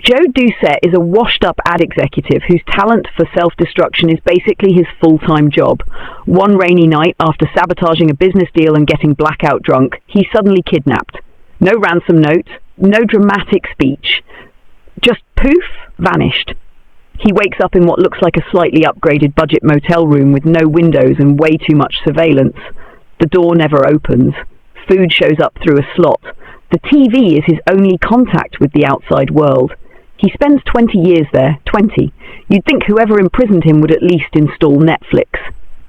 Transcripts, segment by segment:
Joe Doucette is a washed-up ad executive whose talent for self-destruction is basically his full-time job. One rainy night, after sabotaging a business deal and getting blackout drunk, he's suddenly kidnapped. No ransom note, no dramatic speech. Just poof, vanished. He wakes up in what looks like a slightly upgraded budget motel room with no windows and way too much surveillance. The door never opens. Food shows up through a slot. The TV is his only contact with the outside world. He spends 20 years there, 20. You'd think whoever imprisoned him would at least install Netflix.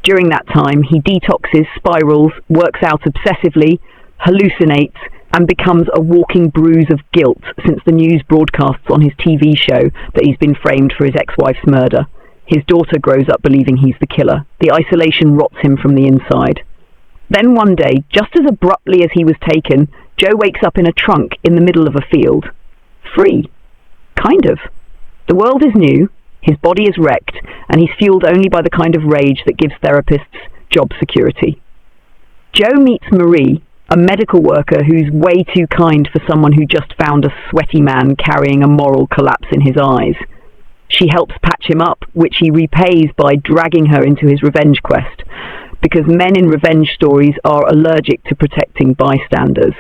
During that time, he detoxes, spirals, works out obsessively, hallucinates, and becomes a walking bruise of guilt since the news broadcasts on his TV show that he's been framed for his ex-wife's murder. His daughter grows up believing he's the killer. The isolation rots him from the inside. Then one day, just as abruptly as he was taken, Joe wakes up in a trunk in the middle of a field. Free. Kind of. The world is new, his body is wrecked, and he's fueled only by the kind of rage that gives therapists job security. Joe meets Marie, a medical worker who's way too kind for someone who just found a sweaty man carrying a moral collapse in his eyes. She helps patch him up, which he repays by dragging her into his revenge quest, because men in revenge stories are allergic to protecting bystanders.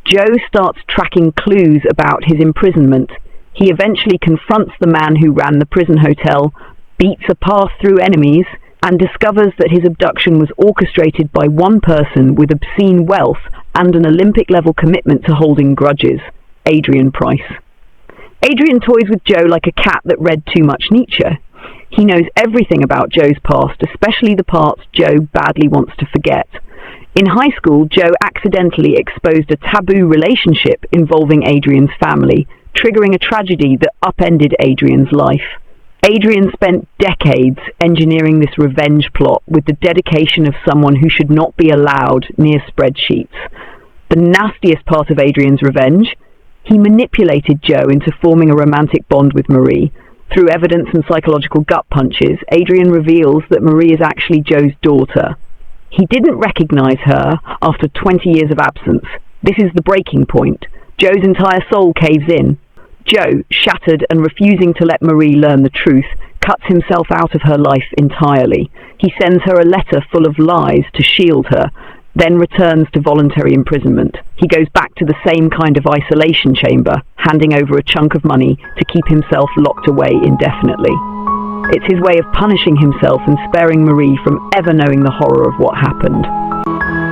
Joe starts tracking clues about his imprisonment. He eventually confronts the man who ran the prison hotel, beats a path through enemies, and discovers that his abduction was orchestrated by one person with obscene wealth and an Olympic-level commitment to holding grudges, Adrian Price. Adrian toys with Joe like a cat that read too much Nietzsche. He knows everything about Joe's past, especially the parts Joe badly wants to forget. In high school, Joe accidentally exposed a taboo relationship involving Adrian's family, triggering a tragedy that upended Adrian's life. Adrian spent decades engineering this revenge plot with the dedication of someone who should not be allowed near spreadsheets. The nastiest part of Adrian's revenge? He manipulated Joe into forming a romantic bond with Marie. Through evidence and psychological gut punches, Adrian reveals that Marie is actually Joe's daughter. He didn't recognize her after 20 years of absence. This is the breaking point. Joe's entire soul caves in. Joe, shattered and refusing to let Marie learn the truth, cuts himself out of her life entirely. He sends her a letter full of lies to shield her, then returns to voluntary imprisonment. He goes back to the same kind of isolation chamber, handing over a chunk of money to keep himself locked away indefinitely. It's his way of punishing himself and sparing Marie from ever knowing the horror of what happened.